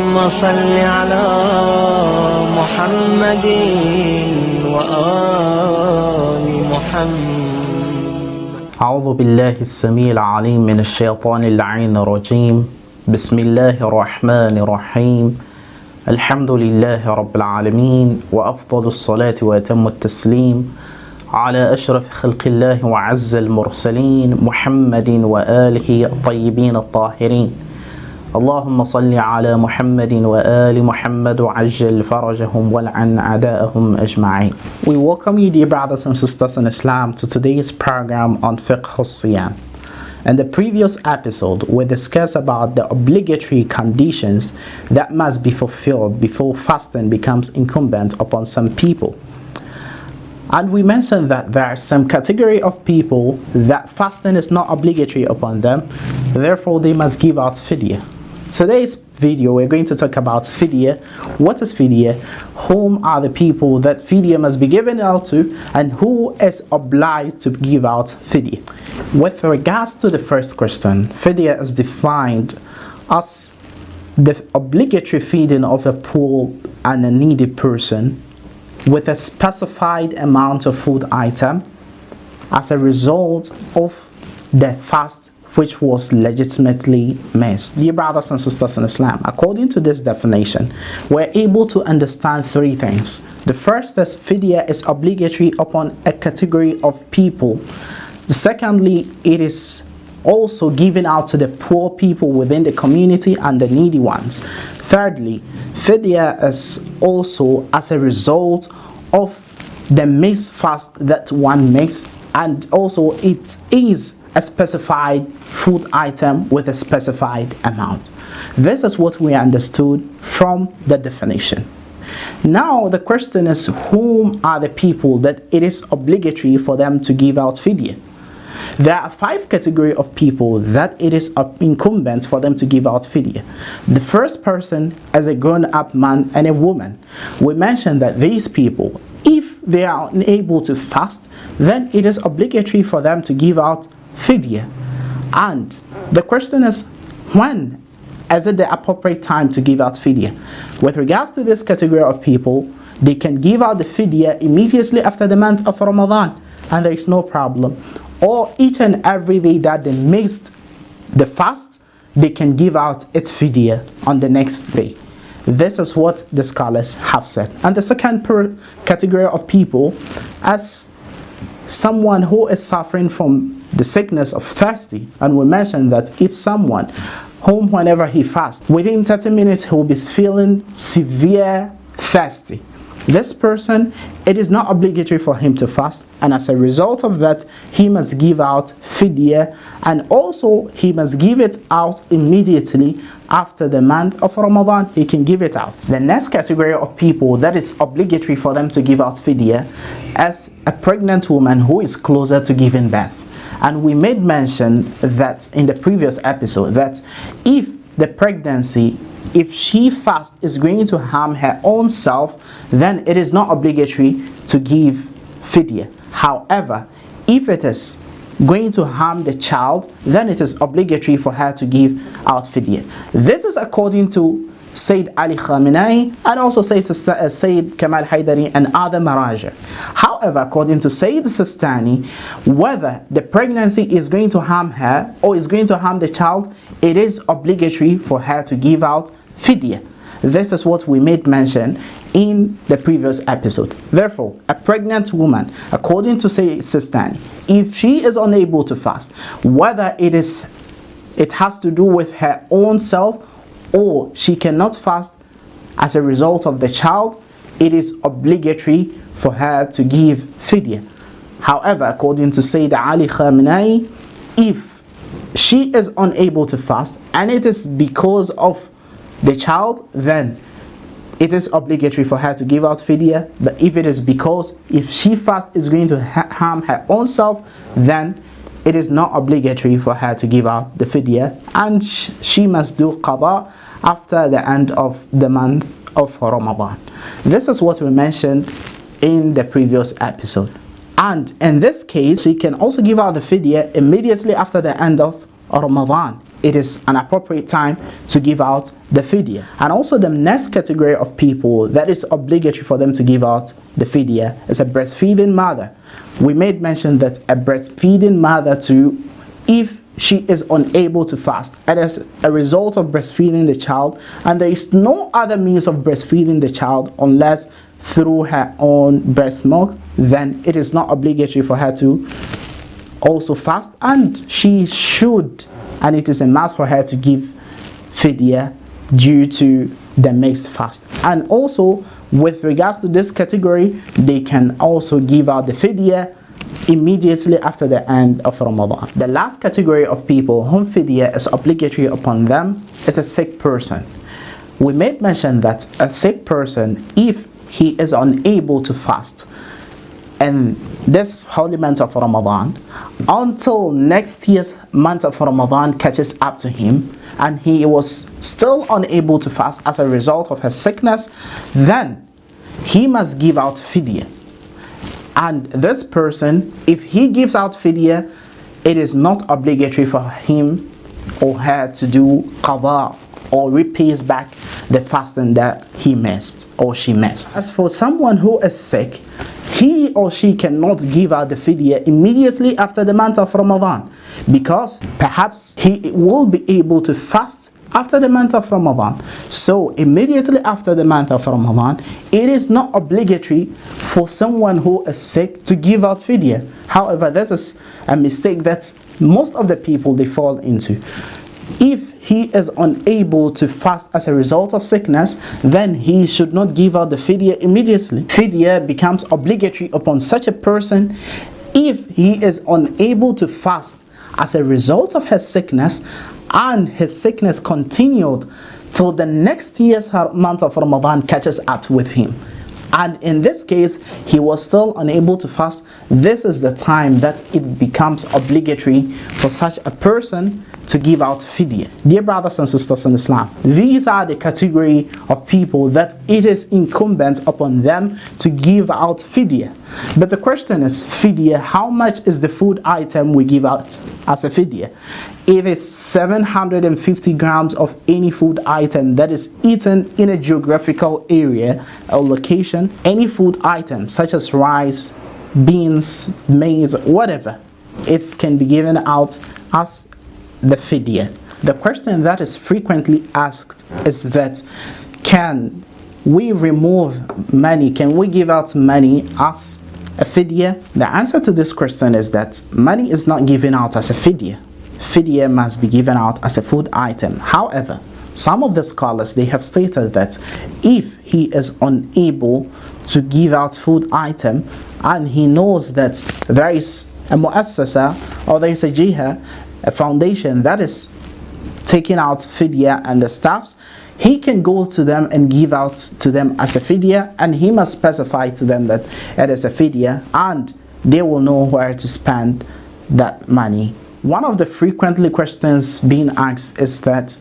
اللهم صل على محمد وآل محمد. أعوذ بالله السميع العليم من الشيطان اللعين الرجيم. بسم الله الرحمن الرحيم. الحمد لله رب العالمين، وأفضل الصلاة وأتم التسليم على أشرف خلق الله وعز المرسلين محمد وآله الطيبين الطاهرين. اللهم صل على محمد وآل محمد وعجل فرجهم والعن أعداءهم أجمعين. We welcome you, dear brothers and sisters in Islam, to today's program on Fiqh al-Siyam. In the previous episode, we discussed about the obligatory conditions that must be fulfilled before fasting becomes incumbent upon some people. And we mentioned that there are some category of people that fasting is not obligatory upon them, therefore they must give out Fidyah. Today's video we're going to talk about Fidyah. What is Fidyah? Whom are the people that Fidyah must be given out to, and who is obliged to give out Fidyah? With regards to the first question, Fidyah is defined as the obligatory feeding of a poor and a needy person with a specified amount of food item as a result of the fast which was legitimately missed. Dear brothers and sisters in Islam, according to this definition, we're able to understand three things. The first is Fidyah is obligatory upon a category of people. Secondly, it is also given out to the poor people within the community and the needy ones. Thirdly, Fidyah is also as a result of the missed fast that one makes, and also it is a specified food item with a specified amount. This is what we understood from the definition. Now the question is, whom are the people that it is obligatory for them to give out Fidyah? There are 5 categories of people that it is incumbent for them to give out Fidyah. The first person is a grown-up man and a woman. We mentioned that these people, if they are unable to fast, then it is obligatory for them to give out Fidyah. And the question is, when is it the appropriate time to give out Fidyah? With regards to this category of people, they can give out the Fidyah immediately after the month of Ramadan, and there is no problem. Or each and every day that they missed the fast, they can give out its Fidyah on the next day. This is what the scholars have said. And the second category of people, as someone who is suffering from the sickness of thirsty, and we mentioned that if someone whom whenever he fasts, within 30 minutes he will be feeling severe thirsty, this person, it is not obligatory for him to fast, and as a result of that, he must give out Fidyah, and also he must give it out immediately after the month of Ramadan. He can give it out. The next category of people that is obligatory for them to give out Fidyah is a pregnant woman who is closer to giving birth. And we made mention that in the previous episode that if the pregnancy, if she fasts, is going to harm her own self, then it is not obligatory to give Fidyah. However, if it is going to harm the child, then it is obligatory for her to give out Fidyah. This is according to Sayyid Ali Khamenei and also Sayyid Kamal Haidari and other Maraja. However, according to Sayyid Sistani, whether the pregnancy is going to harm her or is going to harm the child, it is obligatory for her to give out Fidyah. This is what we made mention in the previous episode. Therefore, a pregnant woman, according to Sayyid Sistani, if she is unable to fast, whether it has to do with her own self or she cannot fast as a result of the child, it is obligatory for her to give Fidyah. However, according to Sayyid Ali Khamenei, if she is unable to fast and it is because of the child, then it is obligatory for her to give out Fidyah. But if it is because if she fasts is going to harm her own self, then it is not obligatory for her to give out the Fidyah, and she must do qada after the end of the month of Ramadan. This is what we mentioned in the previous episode. And in this case, she can also give out the Fidyah immediately after the end of Ramadan. it is an appropriate time to give out the fidyah. And also the next category of people that is obligatory for them to give out the fidyah is a breastfeeding mother. We made mention that a breastfeeding mother too, if she is unable to fast and as a result of breastfeeding the child, and there is no other means of breastfeeding the child unless through her own breast milk, then it is not obligatory for her to also fast, and she should, and it is a must for her to give fidyah due to the mixed fast. And also with regards to this category, they can also give out the fidyah immediately after the end of Ramadan. The last category of people whom fidyah is obligatory upon them is a sick person. We made mention that a sick person, if he is unable to fast in this holy month of Ramadan until next year's month of Ramadan catches up to him, and he was still unable to fast as a result of his sickness, then he must give out fidyah. And this person, if he gives out fidyah, it is not obligatory for him or her to do qada or repays back the fasting that he missed or she missed. As for someone who is sick, he or she cannot give out the fidyah immediately after the month of Ramadan, because perhaps he will be able to fast after the month of Ramadan. So immediately after the month of Ramadan, it is not obligatory for someone who is sick to give out fidyah. However, this is a mistake that most of the people they fall into. If he is unable to fast as a result of sickness, then he should not give out the fidyah immediately. Fidyah becomes obligatory upon such a person if he is unable to fast as a result of his sickness, and his sickness continued till the next year's month of Ramadan catches up with him. And in this case, he was still unable to fast. This is the time that it becomes obligatory for such a person to give out fidyah. Dear brothers and sisters in Islam, these are the category of people that it is incumbent upon them to give out fidyah. But the question is, fidyah, how much is the food item we give out as a fidyah? It is 750 grams of any food item that is eaten in a geographical area or location. Any food item such as rice, beans, maize, whatever, it can be given out as the fidyah. The question that is frequently asked is that, can we remove money? Can we give out money as a fidyah? The answer to this question is that money is not given out as a fidyah. Fidyah must be given out as a food item. However, some of the scholars, they have stated that if he is unable to give out food item, and he knows that there is a mu'assasa or there is a jihad, a foundation that is taking out fidyah and the staffs, he can go to them and give out to them as a fidyah, and he must specify to them that it is a fidyah, and they will know where to spend that money. One of the frequently questions being asked is that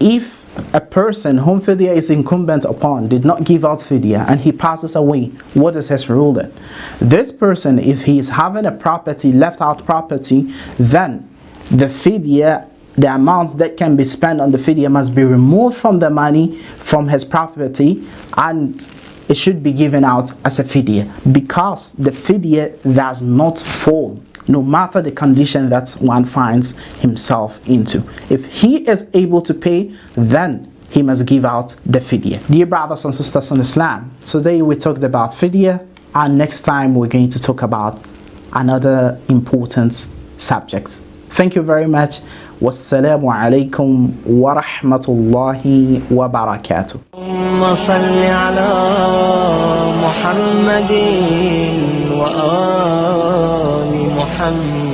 if a person whom fidyah is incumbent upon did not give out fidyah and he passes away, what is his ruling? This person, if he is having a property, left out property, then the fidyah, the amounts that can be spent on the fidyah must be removed from the money from his property, and it should be given out as a fidyah, because the fidyah does not fall no matter the condition that one finds himself into. If he is able to pay, then he must give out the fidyah. Dear brothers and sisters in Islam, today we talked about fidyah, and next time we're going to talk about another important subject. Thank you very much. Wassalamu alaikum wa rahmatullahi wa barakatuh. صل على محمد وآل محمد.